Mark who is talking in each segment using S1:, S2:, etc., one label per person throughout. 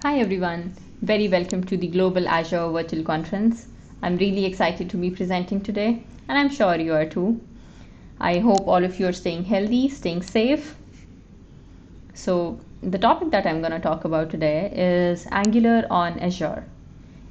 S1: Hi everyone, very welcome to the Global Azure Virtual Conference. I'm really excited to be presenting today, and I'm sure you are too. I hope all of you are staying healthy, staying safe. So, the topic that I'm going to talk about today is Angular on Azure.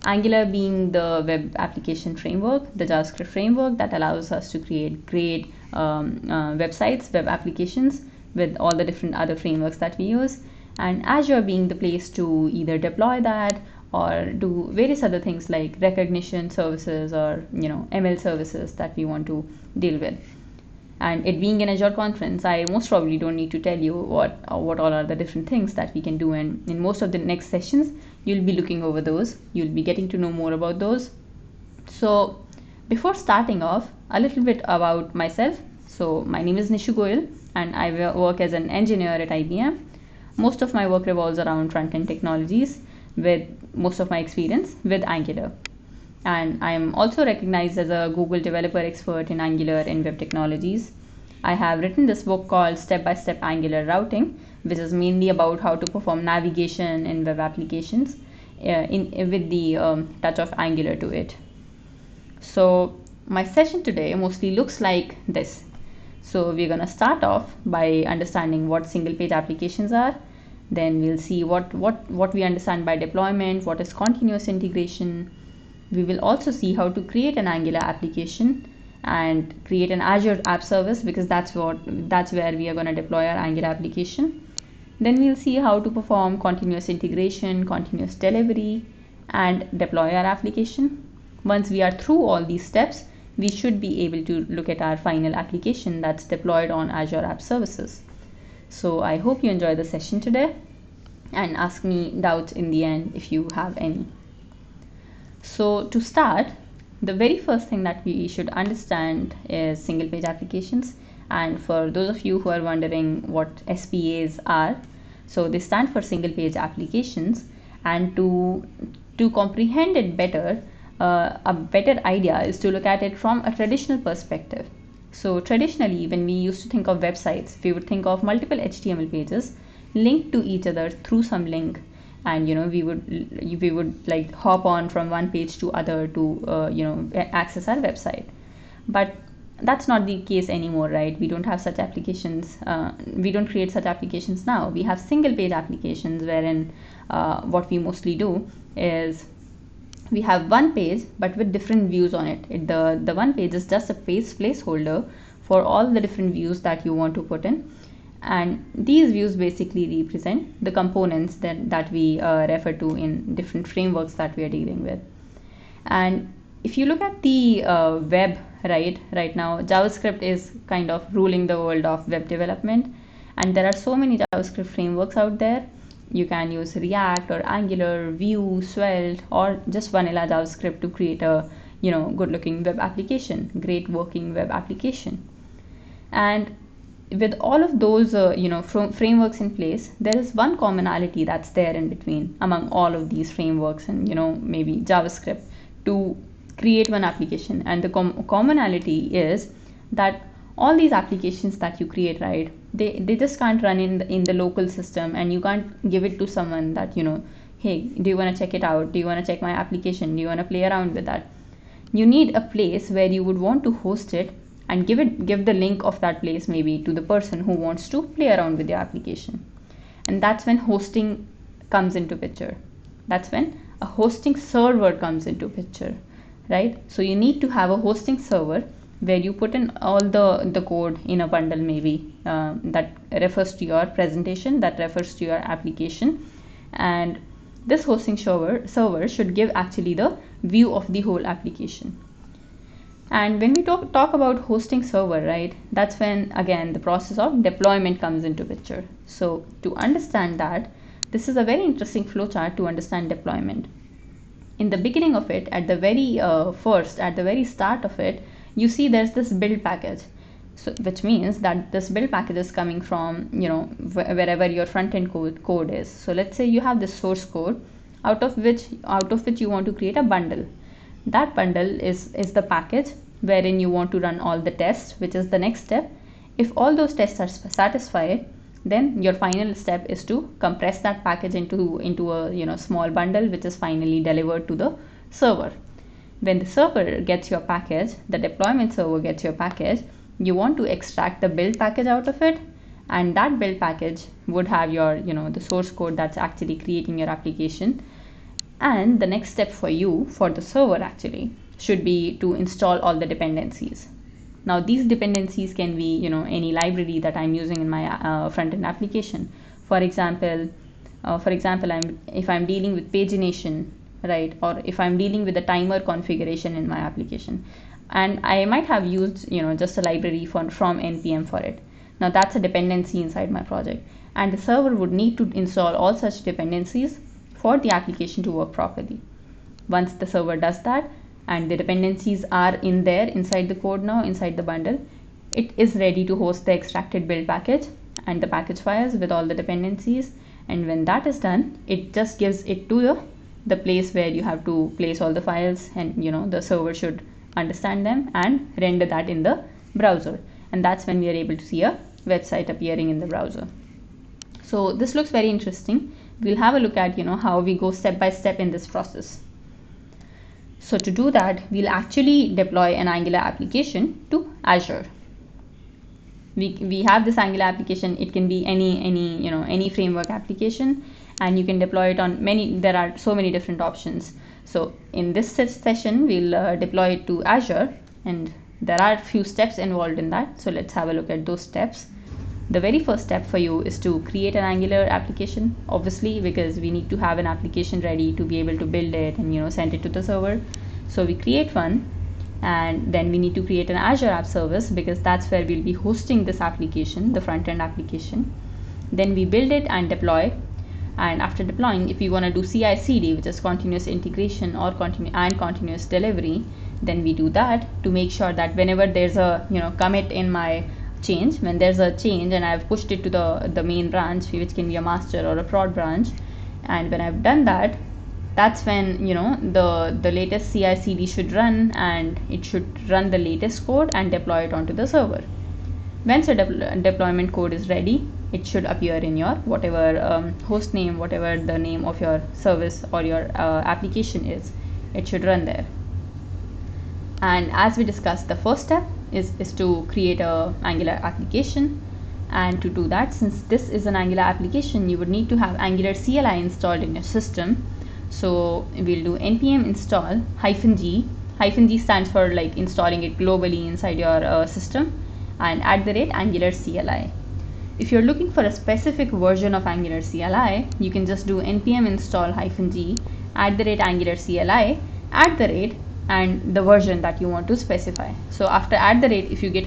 S1: Angular being the web application framework, the JavaScript framework that allows us to create great websites, web applications with all the different other frameworks that we use, and Azure being the place to either deploy that or do various other things like recognition services or ML services that we want to deal with. And it being an Azure conference, I most probably don't need to tell you what all are the different things that we can do. And in most of the next sessions, you'll be looking over those. You'll be getting to know more about those. So before starting off, a little bit about myself. So my name is Nishu Goyal, and I work as an engineer at IBM. Most of my work revolves around front-end technologies, with most of my experience with Angular. And I am also recognized as a Google developer expert in Angular and web technologies. I have written this book called Step-by-Step Angular Routing, which is mainly about how to perform navigation in web applications with the touch of Angular to it. So my session today mostly looks like this. So we're going to start off by understanding what single page applications are. Then we'll see what we understand by deployment, what is continuous integration. We will also see how to create an Angular application and create an Azure App Service, because that's where we are going to deploy our Angular application. Then we'll see how to perform continuous integration, continuous delivery, and deploy our application. Once we are through all these steps, we should be able to look at our final application that's deployed on Azure App Services. So I hope you enjoy the session today, and ask me doubts in the end if you have any. So to start, the very first thing that we should understand is single page applications. And for those of you who are wondering what SPAs are, so they stand for single page applications. And to comprehend it better, a better idea is to look at it from a traditional perspective. So traditionally, when we used to think of websites, we would think of multiple HTML pages linked to each other through some link, and we would like hop on from one page to other to access our website. But that's not the case anymore, right? We don't have such applications. We don't create such applications now. We have single page applications wherein what we mostly do is we have one page but with different views on it. The one page is just a placeholder for all the different views that you want to put in, and these views basically represent the components that we refer to in different frameworks that we are dealing with. And if you look at the web right now, JavaScript is kind of ruling the world of web development, and there are so many JavaScript frameworks out there. You can use React or Angular, Vue, Svelte, or just vanilla JavaScript to create a good looking web application, great working web application. And with all of those frameworks in place, there is one commonality that's there in between among all of these frameworks and maybe JavaScript to create one application. And the commonality is that all these applications that you create, right, they just can't run in the local system, and you can't give it to someone that hey, do you want to check it out, do you want to check my application, do you want to play around with that. You need a place where you would want to host it and give the link of that place maybe to the person who wants to play around with your application. And that's when hosting comes into picture. That's when a hosting server comes into picture, right? So you need to have a hosting server where you put in all the code in a bundle, maybe that refers to your presentation, that refers to your application. And this hosting server should give actually the view of the whole application. And when we talk about hosting server, right, that's when again the process of deployment comes into picture. So to understand that, this is a very interesting flowchart to understand deployment. In the beginning of it, at the very start of it, you see there's this build package. So which means that this build package is coming from wherever your front-end code is. So let's say you have this source code out of which you want to create a bundle. That bundle is the package wherein you want to run all the tests, which is the next step. If all those tests are satisfied, Then your final step is to compress that package into a small bundle, which is finally delivered to the server. When the server gets your package, the deployment server gets your package, you want to extract the build package out of it, and that build package would have your the source code that's actually creating your application. And the next step for you, for the server actually, should be to install all the dependencies. Now these dependencies can be any library that I'm using in my front-end application. For example, if I'm dealing with pagination, right, or if I'm dealing with the timer configuration in my application, and I might have used just a library from npm for it. Now that's a dependency inside my project, and the server would need to install all such dependencies for the application to work properly. Once the server does that and the dependencies are inside the code, now inside the bundle, it is ready to host the extracted build package and the package files with all the dependencies. And when that is done, it just gives it to the place where you have to place all the files, and the server should understand them and render that in the browser, and that's when we are able to see a website appearing in the browser. So this looks very interesting. We'll have a look at how we go step by step in this process. So to do that, we'll actually deploy an Angular application to Azure. We have this Angular application. It can be any framework application, and you can deploy it on there are so many different options. So in this session, we'll deploy it to Azure, and there are a few steps involved in that. So let's have a look at those steps. The very first step for you is to create an Angular application, obviously, because we need to have an application ready to be able to build it and send it to the server. So we create one, and then we need to create an Azure App Service, because that's where we'll be hosting this application, the front-end application. Then we build it and deploy. And after deploying, if we want to do CI/CD, which is continuous integration or continuous delivery, then we do that to make sure that whenever there's a commit in my change, when there's a change and I've pushed it to the main branch, which can be a master or a prod branch, and when I've done that, that's when the latest CI/CD should run, and it should run the latest code and deploy it onto the server. Once the deployment code is ready, it should appear in your whatever host name, whatever the name of your service or your application is. It should run there. And as we discussed, the first step is to create a Angular application. And to do that, since this is an Angular application, you would need to have Angular CLI installed in your system. So we'll do npm install -g. -g stands for like installing it globally inside your system, and @Angular CLI. If you're looking for a specific version of Angular CLI, you can just do npm install -g @Angular CLI and the version that you want to specify. So after if you get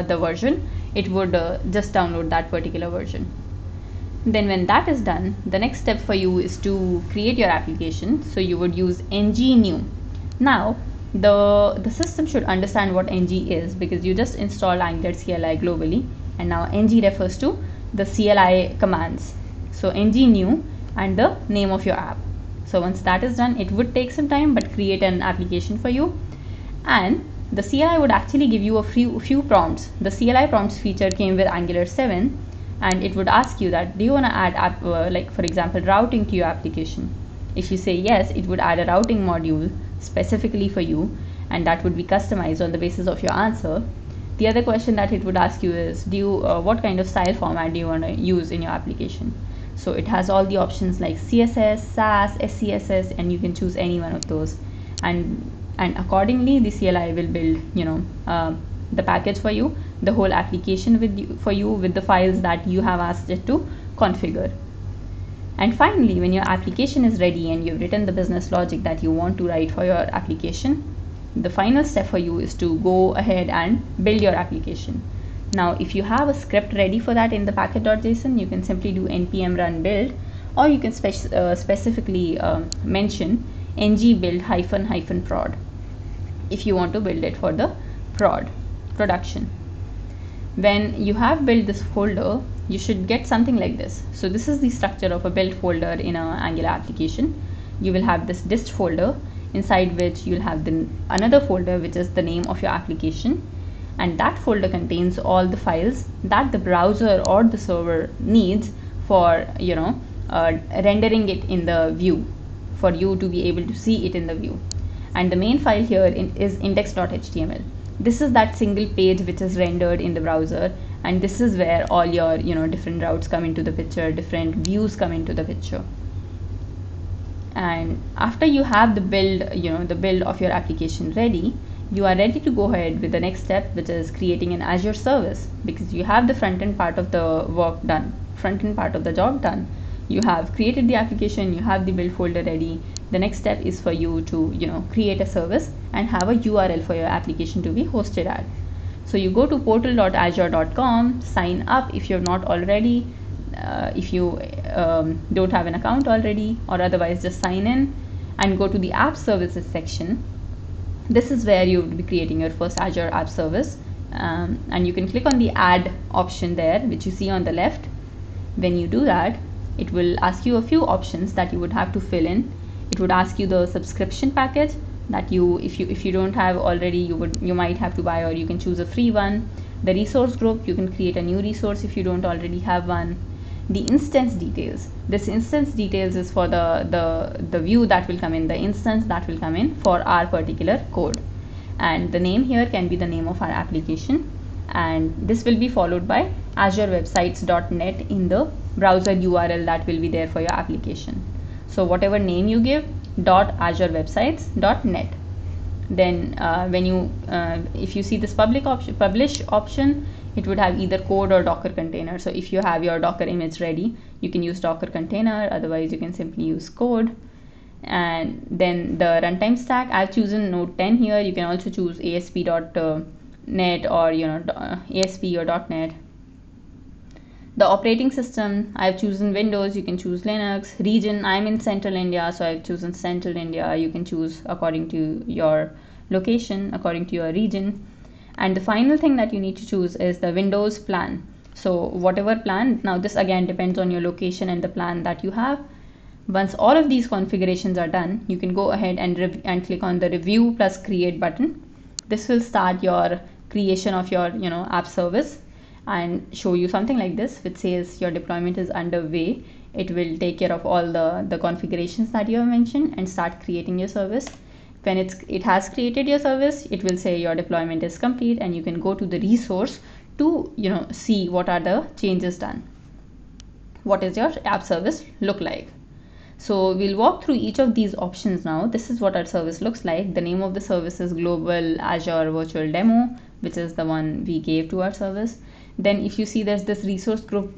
S1: the version, it would just download that particular version. Then when that is done, the next step for you is to create your application. So you would use ng-new. Now the system should understand what ng is, because you just installed Angular CLI globally, and now ng refers to the CLI commands. So ng-new and the name of your app. So once that is done, it would take some time, but create an application for you. And the CLI would actually give you a few prompts. The CLI prompts feature came with Angular 7, and it would ask you that, do you want to add like for example routing to your application? If you say yes, it would add a routing module specifically for you, and that would be customized on the basis of your answer. The other question that it would ask you is, what kind of style format do you want to use in your application? So it has all the options like CSS, SAS, SCSS, and you can choose any one of those. And accordingly, the CLI will build the package for you, the whole application for you with the files that you have asked it to configure. And finally, when your application is ready and you've written the business logic that you want to write for your application, the final step for you is to go ahead and build your application. Now, if you have a script ready for that in the package.json, you can simply do npm run build, or you can specifically mention ng build -- prod if you want to build it for the production. When you have built this folder, you should get something like this. So this is the structure of a build folder in an Angular application. You will have this dist folder, inside which you'll have another folder which is the name of your application, and that folder contains all the files that the browser or the server needs for rendering it in the view, for you to be able to see it in the view. And the main file here is index.html. This is that single page which is rendered in the browser, and this is where all your different routes come into the picture, different views come into the picture. And after you have the build of your application ready, you are ready to go ahead with the next step, which is creating an Azure service, because you have the front end part of the work done, front end part of the job done. You have created the application, you have the build folder ready. The next step is for you to create a service and have a URL for your application to be hosted at. So you go to portal.azure.com, sign up if you're not already, if you don't have an account already, or otherwise just sign in and go to the app services section. This is where you would be creating your first Azure app service, and you can click on the add option there, which you see on the left. When you do that, it will ask you a few options that you would have to fill in. It would ask you the subscription package that if you don't have already, you might have to buy, or you can choose a free one. The resource group, you can create a new resource if you don't already have one. The instance details, this instance details is for the view that will come in, the instance that will come in for our particular code. And the name here can be the name of our application, and this will be followed by azurewebsites.net in the browser URL that will be there for your application. So whatever name you give, .azurewebsites.net. Then when you if you see this publish option, it would have either code or Docker container. So if you have your Docker image ready, you can use Docker container, otherwise you can simply use code. And then the runtime stack, I've chosen Node 10 here. You can also choose ASP.NET or ASP or .NET. The operating system, I've chosen Windows, you can choose Linux. Region, I'm in Central India, so I've chosen Central India. You can choose according to your location, according to your region. And the final thing that you need to choose is the Windows plan. So whatever plan, now this again depends on your location and the plan that you have. Once all of these configurations are done, you can go ahead and click on the review plus create button. This will start your creation of your app service and show you something like this, which says your deployment is underway. It will take care of all the configurations that you have mentioned and start creating your service. When it has created your service, it will say your deployment is complete, and you can go to the resource to see what are the changes done. What is your app service look like? So we'll walk through each of these options now. This is what our service looks like. The name of the service is Global Azure Virtual Demo, which is the one we gave to our service. Then if you see, there's this resource group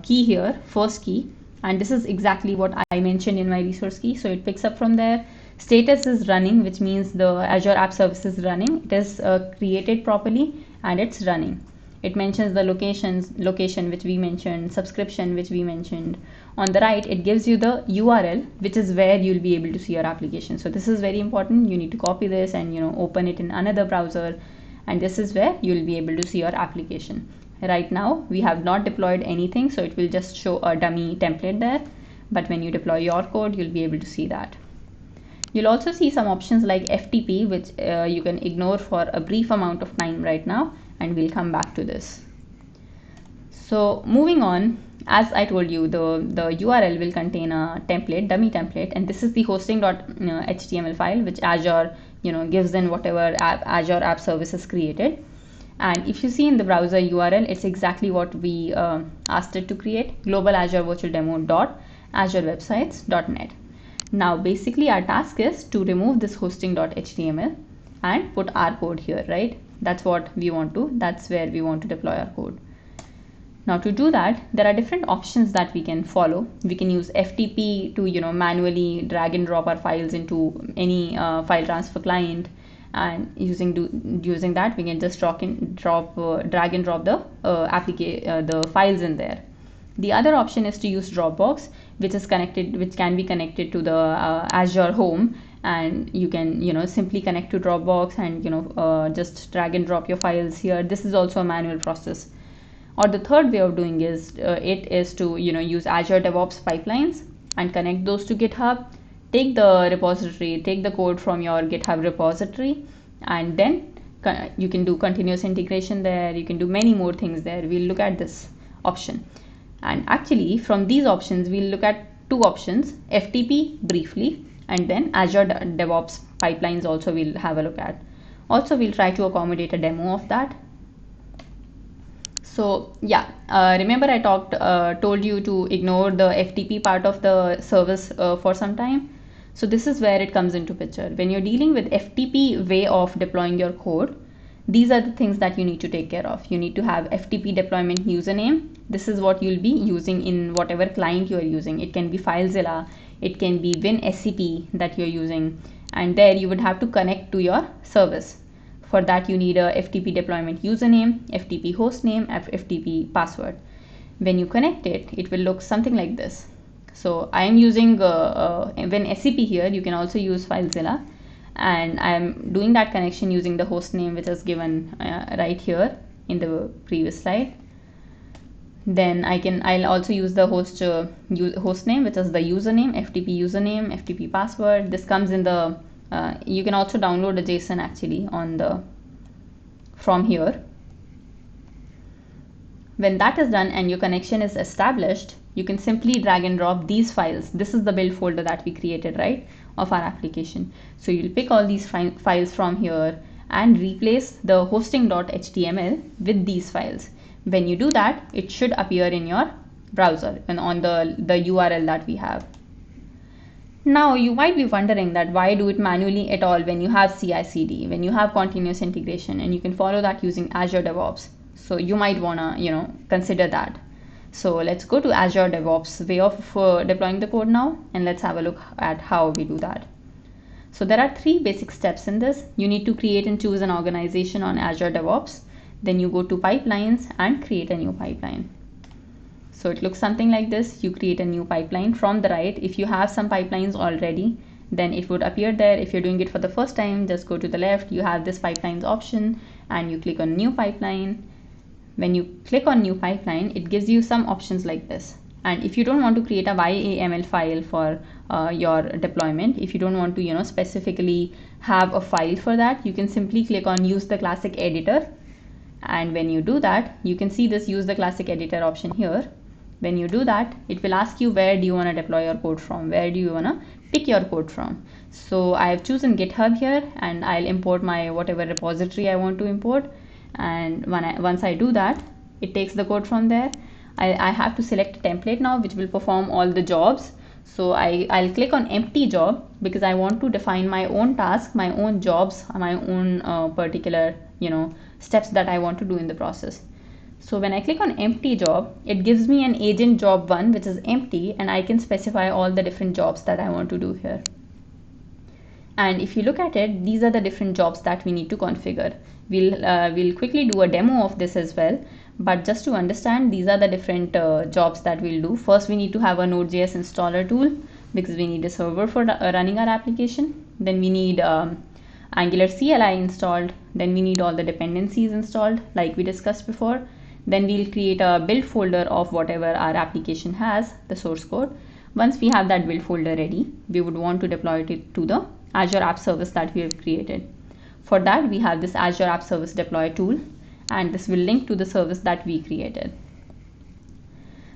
S1: key here, first key, and this is exactly what I mentioned in my resource key. So it picks up from there. Status is running, which means the Azure App Service is running. It is created properly and it's running. It mentions the location which we mentioned, subscription which we mentioned. On the right, it gives you the URL, which is where you'll be able to see your application. So this is very important. You need to copy this and open it in another browser, and this is where you'll be able to see your application. Right now we have not deployed anything, so it will just show a dummy template there, but when you deploy your code, you'll be able to see that. You'll also see some options like FTP, which you can ignore for a brief amount of time right now, and we'll come back to this. So moving on, as I told you, the URL will contain a template, dummy template, and this is the hosting.html file which Azure gives in whatever Azure App Service is created. And if you see in the browser URL, it's exactly what we asked it to create, global Azure virtual demo.azurewebsites.net. Now basically our task is to remove this hosting.html and put our code here, right? That's what we want to, that's where we want to deploy our code. Now to do that, there are different options that we can follow. We can use FTP to manually drag and drop our files into any file transfer client, and using that we can just drag and drop the the files in there. The other option is to use Dropbox, which can be connected to the Azure Home, and you can simply connect to Dropbox and just drag and drop your files here. This is also a manual process. Or the third way of doing is to use Azure DevOps pipelines and connect those to GitHub. Take the code from your GitHub repository, and then You can do continuous integration there. You can do many more things there. We'll look at this option. And actually from these options, we'll look at two options, FTP briefly, and then Azure DevOps pipelines also we'll have a look at. Also, we'll try to accommodate a demo of that. So yeah, remember I told you to ignore the FTP part of the service for some time. So this is where it comes into picture. When you're dealing with FTP way of deploying your code, these are the things that you need to take care of. You need to have FTP deployment username. This is what you'll be using in whatever client you are using. It can be FileZilla, it can be WinSCP that you're using, and there you would have to connect to your service. For that you need a FTP deployment username, FTP hostname, FTP password. When you connect it, it will look something like this. So I am using WinSCP here. You can also use FileZilla, and I am doing that connection using the host name which is given right here in the previous slide. Then I'll also use the host name, which is the username, FTP username, FTP password. This comes in the you can also download a JSON actually from here. When that is done and your connection is established, you can simply drag and drop these files. This is the build folder that we created, right, of our application. So you'll pick all these files from here and replace the hosting.html with these files. When you do that, it should appear in your browser and on the URL that we have. Now you might be wondering that why do it manually at all when you have CI/CD, when you have continuous integration, and you can follow that using Azure DevOps. So you might wanna consider that. So let's go to Azure DevOps way of deploying the code now, and let's have a look at how we do that. So there are three basic steps in this. You need to create and choose an organization on Azure DevOps. Then you go to pipelines and create a new pipeline. So it looks something like this. You create a new pipeline from the right. If you have some pipelines already, then it would appear there. If you're doing it for the first time, just go to the left. You have this pipelines option and you click on new pipeline. When you click on new pipeline, it gives you some options like this. And if you don't want to create a YAML file for your deployment, if you don't want to specifically have a file for that, you can simply click on use the classic editor. And when you do that, you can see this use the classic editor option here. When you do that, it will ask you where do you want to deploy your code from, where do you want to pick your code from. So I have chosen GitHub here, and I'll import my whatever repository I want to import. And once I do that, it takes the code from there. I have to select a template now which will perform all the jobs. So I'll click on empty job because I want to define my own task, my own jobs, my own particular steps that I want to do in the process. So when I click on empty job, it gives me an agent job 1 which is empty, and I can specify all the different jobs that I want to do here. And if you look at it, these are the different jobs that we need to configure. We'll quickly do a demo of this as well, but just to understand, these are the different jobs that we'll do. First, we need to have a Node.js installer tool because we need a server for running our application. Then we need Angular CLI installed. Then we need all the dependencies installed like we discussed before. Then we'll create a build folder of whatever our application has, the source code. Once we have that build folder ready, we would want to deploy it to the Azure App Service that we have created. For that, we have this Azure App Service deploy tool, and this will link to the service that we created.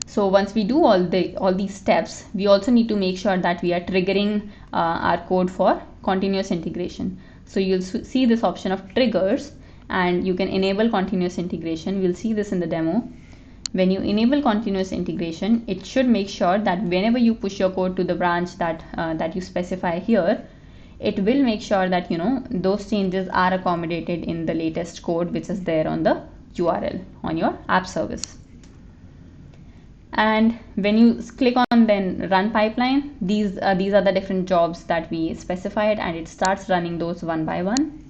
S1: So once we do all these steps, we also need to make sure that we are triggering our code for continuous integration. So you'll see this option of triggers, and you can enable continuous integration. We'll see this in the demo. When you enable continuous integration, it should make sure that whenever you push your code to the branch that you specify here, it will make sure that those changes are accommodated in the latest code which is there on the URL on your app service. And when you click on then run pipeline, these are the different jobs that we specified, and it starts running those one by one.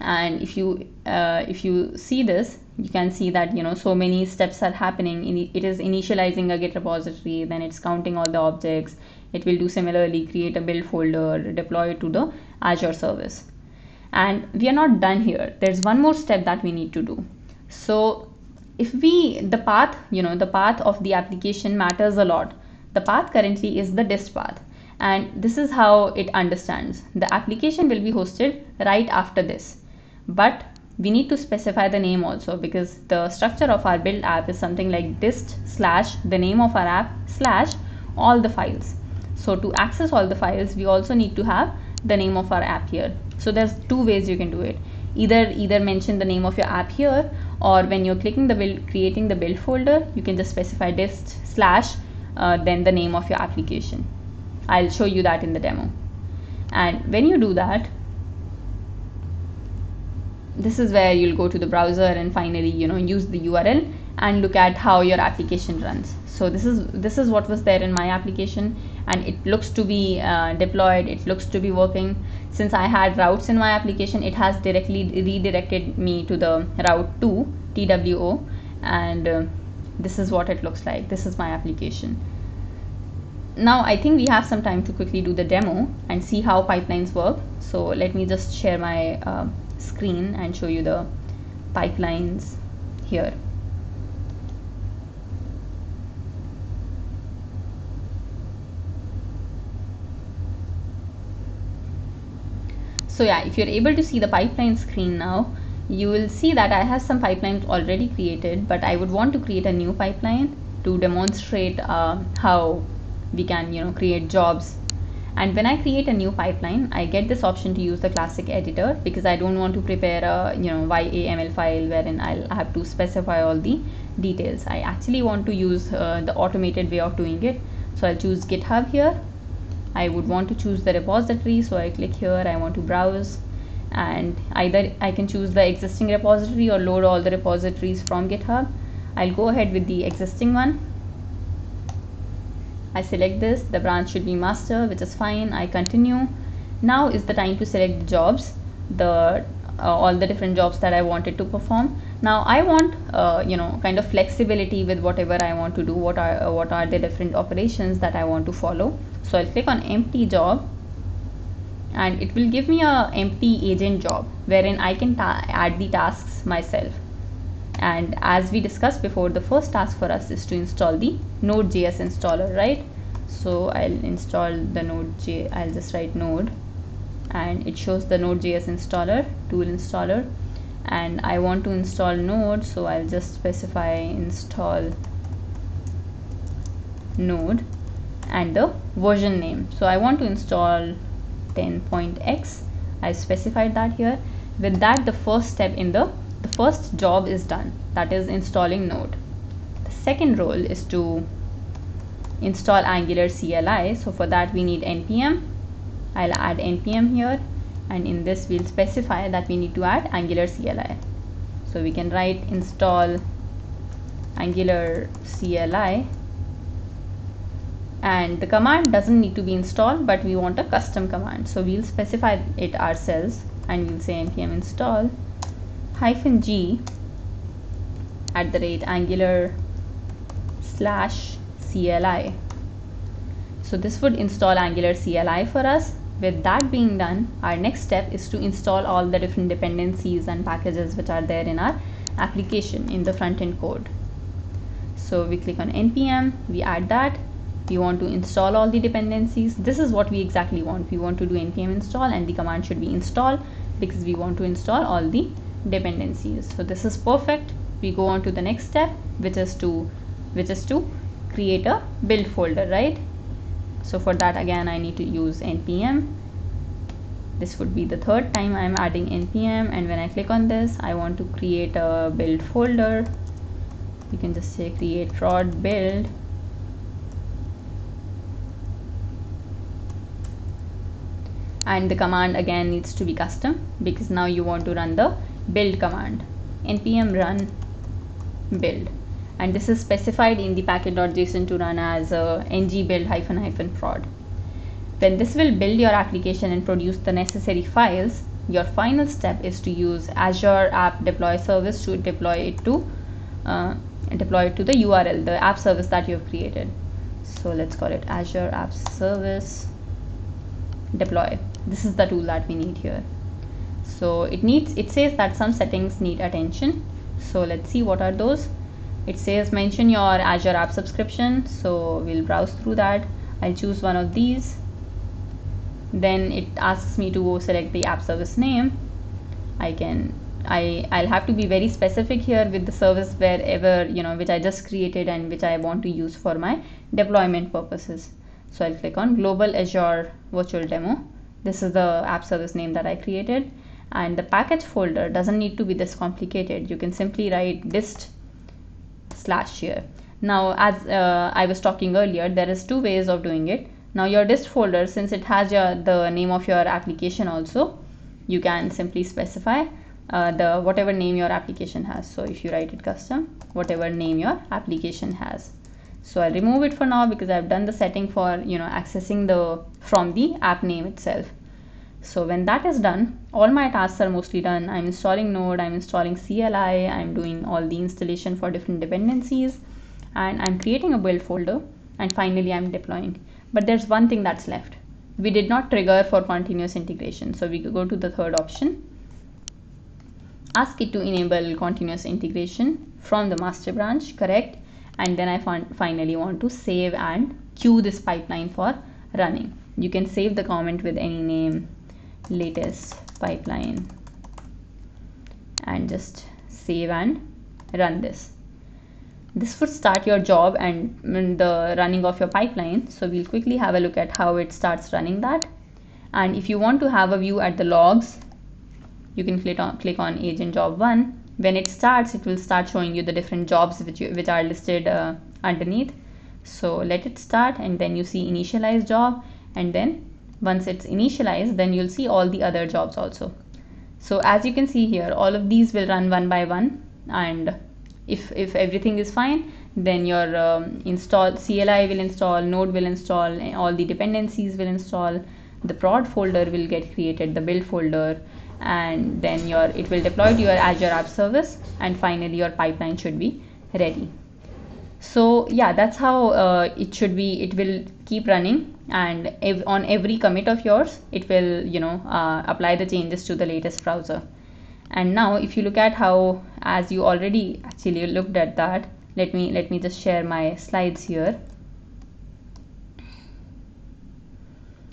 S1: And if you see this, you can see that so many steps are happening. It is initializing a Git repository, then it's counting all the objects. It will do similarly create a build folder, deploy it to the Azure service. And we are not done here. There's one more step that we need to do. So if the path of the application matters a lot. The path currently is the dist path, and this is how it understands. The application will be hosted right after this, but we need to specify the name also, because the structure of our build app is something like dist slash the name of our app slash all the files. So to access all the files, we also need to have the name of our app here. So there's two ways you can do it. Either mention the name of your app here, or when you're clicking the build, creating the build folder, you can just specify dist slash then the name of your application. I'll show you that in the demo. And when you do that, this is where you'll go to the browser and finally use the URL and look at how your application runs. So this is what was there in my application, and it looks to be deployed, it looks to be working. Since I had routes in my application, it has directly redirected me to the route 2 TWO, and this is what it looks like. This is my application. Now I think we have some time to quickly do the demo and see how pipelines work. So let me just share my screen and show you the pipelines here. So yeah, if you're able to see the pipeline screen now, you will see that I have some pipelines already created, but I would want to create a new pipeline to demonstrate how we can create jobs. And when I create a new pipeline, I get this option to use the classic editor, because I don't want to prepare a YAML file wherein I'll have to specify all the details. I actually want to use the automated way of doing it. So I'll choose GitHub here. I would want to choose the repository, so I click here, I want to browse, and either I can choose the existing repository or load all the repositories from GitHub. I'll go ahead with the existing one. I select this, the branch should be master, which is fine. I continue. Now is the time to select the jobs, all the different jobs that I wanted to perform. Now I want kind of flexibility with whatever I want to do, what are the different operations that I want to follow. So I'll click on empty job, and it will give me a empty agent job wherein I can add the tasks myself. And as we discussed before, the first task for us is to install the Node.js installer, right? So I'll install the Node.js. I'll just write Node, and it shows the Node.js installer, tool installer, and I want to install Node, so I'll just specify install Node and the version name. So I want to install 10.x. I specified that here. With that, the first step in the first job is done, that is installing Node. The second role is to install Angular CLI. So for that we need npm. I'll add npm here, and in this we'll specify that we need to add Angular CLI. So we can write install Angular CLI, and the command doesn't need to be installed, but we want a custom command, so we'll specify it ourselves, and we'll say npm install -g @angular /CLI. So this would install Angular CLI for us. With that being done, our next step is to install all the different dependencies and packages which are there in our application in the front-end code. So we click on npm, we add that. We want to install all the dependencies. This is what we exactly want. We want to do npm install, and the command should be install, because we want to install all the dependencies. So this is perfect. We go on to the next step, which is to create a build folder, right? So for that, again, I need to use npm. This would be the third time I'm adding npm, and when I click on this, I want to create a build folder. You can just say create prod build, and the command again needs to be custom, because now you want to run the build command, npm run build, and this is specified in the package.json to run as ng build -- prod. When this will build your application and produce the necessary files, your final step is to use Azure App Deploy Service to deploy it to the URL, the app service that you've created. So let's call it Azure App Service Deploy. This is the tool that we need here. So it says that some settings need attention. So let's see what are those. It says mention your Azure app subscription, so we'll browse through that. I'll choose one of these, Then it asks me to go select the app service name. I'll have to be very specific here with the service wherever, which I just created and which I want to use for my deployment purposes. So I'll click on Global Azure Virtual Demo. This is the app service name that I created, and the package folder doesn't need to be this complicated. You can simply write dist / here. Now, as I was talking earlier, there is 2 ways of doing it. Now your dist folder, since it has the name of your application also, you can simply specify the whatever name your application has. So if you write it custom, whatever name your application has. So I'll remove it for now because I've done the setting for accessing from the app name itself. So when that is done, all my tasks are mostly done. I'm installing Node, I'm installing CLI, I'm doing all the installation for different dependencies, and I'm creating a build folder, and finally I'm deploying. But there's one thing that's left. We did not trigger for continuous integration. So we could go to the third option, ask it to enable continuous integration from the master branch, correct? And then I finally want to save and queue this pipeline for running. You can save the comment with any name, latest pipeline, and just save and run this. This would start your job and the running of your pipeline. So we'll quickly have a look at how it starts running that. And if you want to have a view at the logs, you can click on agent job 1. When it starts, it will start showing you the different jobs which are listed underneath. So let it start, and then you see initialize job, and then once it's initialized, then you'll see all the other jobs also. So as you can see here, all of these will run one by one, and if everything is fine, then your install CLI will install, Node will install, all the dependencies will install, the prod folder will get created, the build folder, and then it will deploy to your Azure App Service, and finally your pipeline should be ready. So yeah, that's how it should be. It will keep running, and on every commit of yours, it will apply the changes to the latest browser. And now if you look at how, as you already actually looked at that, let me just share my slides here.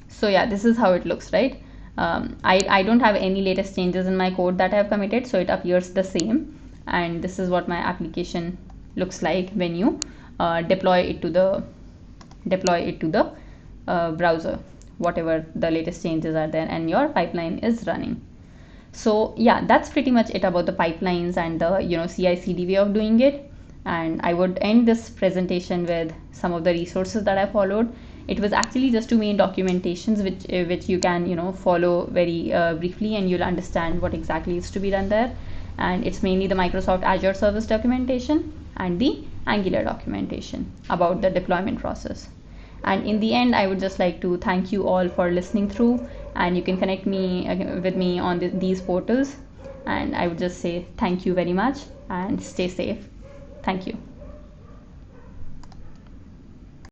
S1: So yeah, this is how it looks, right? I don't have any latest changes in my code that I have committed, so it appears the same, and this is what my application looks like when you deploy it to the browser, whatever the latest changes are there, and your pipeline is running. So yeah, that's pretty much it about the pipelines and the CI/CD way of doing it. And I would end this presentation with some of the resources that I followed. It was actually just 2 main documentations which you can follow very briefly, and you'll understand what exactly is to be done there. And it's mainly the Microsoft Azure Service documentation and the Angular documentation about the deployment process. And in the end, I would just like to thank you all for listening through, and you can connect with me on these portals, and I would just say thank you very much and stay safe. Thank you.